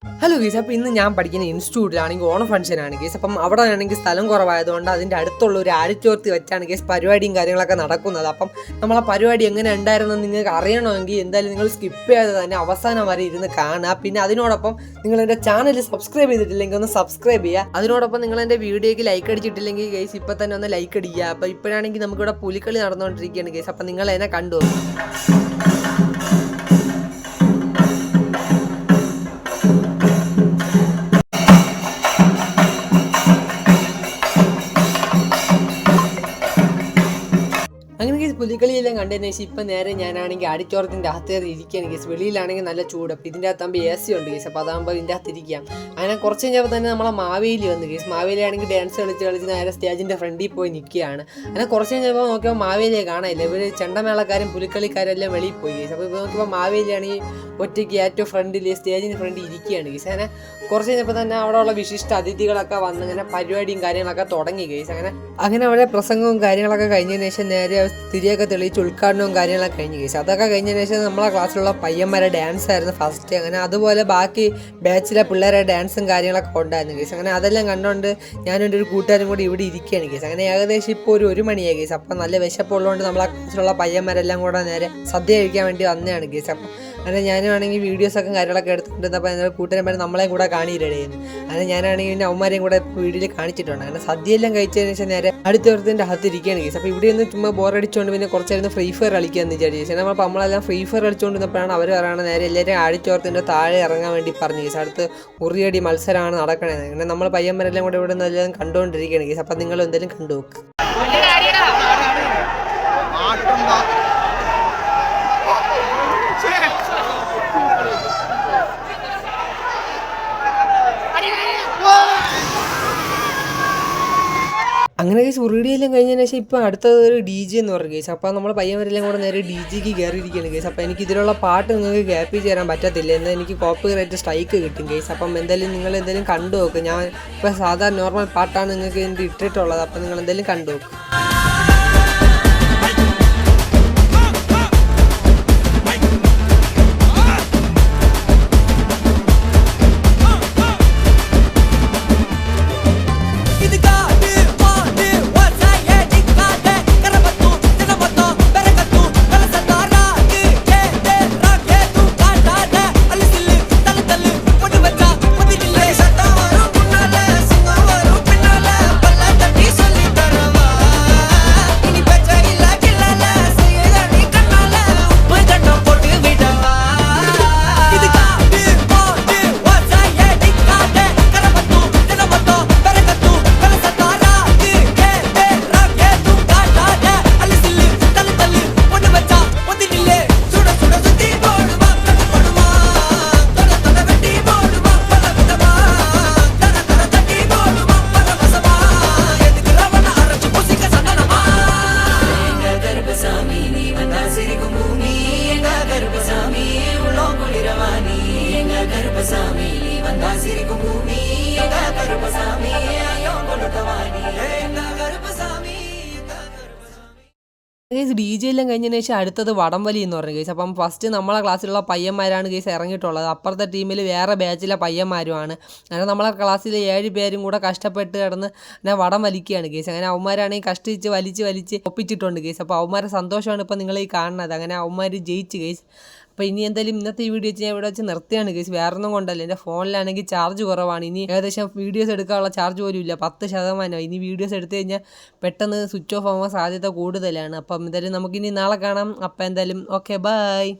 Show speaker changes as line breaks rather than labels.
Hello ഗീസ്, അപ്പോൾ ഇന്ന് ഞാൻ പഠിക്കുന്ന ഇൻസ്റ്റിറ്റ്യൂട്ടിലാണെങ്കിൽ ഓണം ഫംഗ്ഷനാണ് ഗീസ്. അപ്പം അവിടെ ആണെങ്കിൽ സ്ഥലം കുറവായതുകൊണ്ട് അതിൻ്റെ അടുത്തുള്ള ഒരു ആഡിറ്റോറിയത്തിൽ വെച്ചാണ് ഗീസ് പരിപാടിയും കാര്യങ്ങളൊക്കെ നടക്കുന്നത്. അപ്പം നമ്മൾ ആ പരിപാടി എങ്ങനെ ഉണ്ടായിരുന്നെന്ന് നിങ്ങൾക്ക് അറിയണമെങ്കിൽ എന്തായാലും നിങ്ങൾ സ്കിപ്പ് ചെയ്യാതെ തന്നെ അവസാനം വരെ ഇരുന്ന് കാണുക. പിന്നെ അതിനോടൊപ്പം നിങ്ങൾ എൻ്റെ ചാനൽ സബ്സ്ക്രൈബ് ചെയ്തിട്ടില്ലെങ്കിൽ ഒന്ന് സബ്സ്ക്രൈബ് ചെയ്യുക. അതിനോടൊപ്പം നിങ്ങൾ എൻ്റെ വീഡിയോയ്ക്ക് ലൈക്ക് അടിച്ചിട്ടില്ലെങ്കിൽ ഗീസ് ഇപ്പോൾ തന്നെ ഒന്ന് ലൈക്ക് അടിക്കുക. അപ്പോൾ ഇപ്പോഴാണെങ്കിൽ നമുക്കിവിടെ പുലിക്കളി നടന്നുകൊണ്ടിരിക്കുകയാണ് ഗീസ്. അപ്പം നിങ്ങൾ എന്നെ കണ്ടു. അങ്ങനെ കേസ് പുലിക്കളിയെല്ലാം കണ്ടതിന് ശേഷം ഇപ്പം നേരെ ഞാനാണെങ്കിൽ ആഡിറ്റോറിയത്തിൻ്റെ അകത്ത് ഇരിക്കുകയാണ് കേസ്. വെളിയിലാണെങ്കിൽ നല്ല ചൂട്, അപ്പോൾ ഇതിൻ്റെ അകത്താകുമ്പോൾ AC ഉണ്ട് കേസ്. അപ്പോൾ അതാകുമ്പോൾ ഇതിൻ്റെ അകത്ത് ഇരിക്കാം. അങ്ങനെ കുറച്ച് കഴിഞ്ഞപ്പോൾ തന്നെ നമ്മളെ മാവേലി വന്നു കേസ്. മാവേലിയാണെങ്കിൽ ഡാൻസ് കളിച്ച് നേരെ സ്റ്റേജിൻ്റെ ഫ്രണ്ടിൽ പോയി നിൽക്കുകയാണ്. അങ്ങനെ കുറച്ച് കഴിഞ്ഞപ്പോൾ നോക്കിയപ്പോൾ മാവേലിയെ കാണാനില്ല. ഇവർ ചെണ്ടമേളക്കാരും പുലിക്കളിക്കാരും എല്ലാം വെളിയിൽ പോയി കേസ്. അപ്പോൾ ഇപ്പോൾ നോക്കിയപ്പോൾ മാവേലിയാണെങ്കിൽ ഒറ്റയ്ക്ക് ഏറ്റവും ഫ്രണ്ടിൽ സ്റ്റേജിന് ഫ്രണ്ടിൽ ഇരിക്കുകയാണ് കേസ്. അങ്ങനെ കുറച്ച് കഴിഞ്ഞപ്പോൾ തന്നെ അവിടെയുള്ള വിശിഷ്ട അതിഥികളൊക്കെ വന്ന് ഇങ്ങനെ പരിപാടിയും കാര്യങ്ങളൊക്കെ തുടങ്ങി കേസ്. അങ്ങനെ അവിടെ പ്രസംഗവും കാര്യങ്ങളൊക്കെ കഴിഞ്ഞതിന് ശേഷം നേരെ തിരിയൊക്കെ തെളിയിച്ച് ഉദ്ഘാടനവും കാര്യങ്ങളൊക്കെ കഴിഞ്ഞ് കേസ്. അതൊക്കെ കഴിഞ്ഞതിന് ശേഷം നമ്മളെ ക്ലാസ്സിലുള്ള പയ്യന്മാരെ ഡാൻസ് ആയിരുന്നു ഫസ്റ്റ്. അങ്ങനെ അതുപോലെ ബാക്കി ബാച്ചിലെ പിള്ളേരെ ഡാൻസും കാര്യങ്ങളൊക്കെ ഉണ്ടായിരുന്നു കേസ്. അങ്ങനെ അതെല്ലാം കണ്ടുകൊണ്ട് ഞാനും എൻ്റെ ഒരു കൂട്ടുകാരും കൂടി ഇവിടെ ഇരിക്കുകയാണ് കേസ്. അങ്ങനെ ഏകദേശം ഇപ്പോൾ ഒരു മണിയായി കേസ്. അപ്പം നല്ല വിശപ്പുള്ളതുകൊണ്ട് നമ്മളെ ക്ലാസ്സിലുള്ള പയ്യന്മാരെല്ലാം കൂടെ നേരെ സദ്യ കഴിക്കാൻ വേണ്ടി വന്നതാണ് കേസ്. അപ്പം അങ്ങനെ ഞാനാണെങ്കിൽ വീഡിയോസൊക്കെ കാര്യങ്ങളൊക്കെ എടുത്തിട്ടുണ്ടപ്പോൾ എൻ്റെ കൂട്ടുകാരന്മാർ നമ്മളെയും കൂടെ കാണിയില്ലായിരുന്നു. അങ്ങനെ ഞാനാണെങ്കിൽ പിന്നെ അവന്മാരെയും കൂടെ വീഡിയോയിൽ കാണിച്ചിട്ടുണ്ട്. അങ്ങനെ സദ്യയെല്ലാം കഴിച്ചതിന് ശേഷം നേരെ അടുത്തവരത്തിൻ്റെ അകത്തിരിക്കുകയാണ് കേസ്. അപ്പോൾ ഇവിടെ ഒന്ന് ചുമ്മാ ബോറടിച്ചുകൊണ്ട് പിന്നെ കുറച്ചായിരുന്നു ഫ്രീ ഫയർ കളിക്കാമെന്ന് വിചാരിച്ചു. നമ്മളെല്ലാം ഫ്രീ ഫയർ കളിച്ചുകൊണ്ടിരുന്നപ്പോഴാണ് അവർ പറയുന്നത് നേരെ എല്ലാവരും ആഡിറ്റോറിയത്തിൻ്റെ താഴെ ഇറങ്ങാൻ വേണ്ടി പറഞ്ഞു കേസ്. അടുത്ത് ഉറിയടി മത്സരമാണ് നടക്കണത്. അങ്ങനെ നമ്മൾ പയ്യന്മാരെല്ലാം കൂടെ ഇവിടെ നിന്ന് എല്ലാം കണ്ടുകൊണ്ടിരിക്കുകയാണ് കേസ്. അപ്പം നിങ്ങൾ എന്തെങ്കിലും കണ്ടു നോക്ക്. അങ്ങനെ കേസ് ഉറിയടിയെല്ലാം കഴിഞ്ഞതിന് ശേഷം ഇപ്പോൾ അടുത്തത് ഒരു DJ എന്ന് പറഞ്ഞ കേസ്. അപ്പോൾ നമ്മൾ പയ്യന്മാരെല്ലാം കൂടെ നേരെ DJക്ക് കയറിയിരിക്കുകയാണ് കേസ്. അപ്പോൾ എനിക്ക് ഇതിലുള്ള പാട്ട് നിങ്ങൾക്ക് ക്യാപ്ചർ ചെയ്യാൻ പറ്റത്തില്ല, എന്നാൽ എനിക്ക് കോപ്പിറൈറ്റ് സ്ട്രൈക്ക് കിട്ടും കേസ്. അപ്പം എന്തായാലും നിങ്ങൾ എന്തെങ്കിലും കണ്ടു നോക്ക്. ഞാൻ ഇപ്പോൾ സാധാരണ നോർമൽ പാട്ടാണ് നിങ്ങൾക്ക് എൻ്റെ ഇട്ടിട്ടുള്ളത്. അപ്പോൾ നിങ്ങൾ എന്തെങ്കിലും കണ്ടു നോക്ക്. കേസ് DJ എല്ലാം കഴിഞ്ഞതിന് ശേഷം അടുത്തത് വടംവലി എന്ന് പറഞ്ഞ കേസ്. അപ്പം ഫസ്റ്റ് നമ്മളെ ക്ലാസ്സിലുള്ള പയ്യന്മാരാണ് കേസ് ഇറങ്ങിയിട്ടുള്ളത്. അപ്പുറത്തെ ടീമിൽ വേറെ ബാച്ചിലെ പയ്യന്മാരുമാണ്. അങ്ങനെ നമ്മളെ ക്ലാസ്സിൽ 7 പേരും കൂടെ കഷ്ടപ്പെട്ട് കിടന്ന് ഞാൻ വടം വലിക്കുകയാണ് കേസ്. അങ്ങനെ അവന്മാരാണെങ്കിൽ കഷ്ടിച്ച് വലിച്ച് ഒപ്പിച്ചിട്ടുണ്ട് കേസ്. അപ്പോൾ അവന്മാരെ സന്തോഷമാണ് ഇപ്പോൾ നിങ്ങൾ ഈ കാണുന്നത്. അങ്ങനെ അവന്മാർ ജയിച്ച് കേസ്. അപ്പോൾ ഇനി എന്തായാലും ഇന്നത്തെ ഈ വീഡിയോ ഞാൻ ഇവിടെ വെച്ച് നിർത്തിയാണ് കേസ്. വേറെ ഒന്നും കൊണ്ടല്ല, എൻ്റെ ഫോണിലാണെങ്കിൽ ചാർജ് കുറവാണ്. ഇനി ഏകദേശം വീഡിയോസ് എടുക്കാനുള്ള ചാർജ് പോലും ഇല്ല, 10%. ഇനി വീഡിയോസ് എടുത്തു കഴിഞ്ഞാൽ പെട്ടെന്ന് സ്വിച്ച് ഓഫ് ആവാൻ സാധ്യത കൂടുതലാണ്. അപ്പം എന്തായാലും നമുക്കിനി നാളെ കാണാം. അപ്പം എന്തായാലും ഓക്കെ, ബൈ.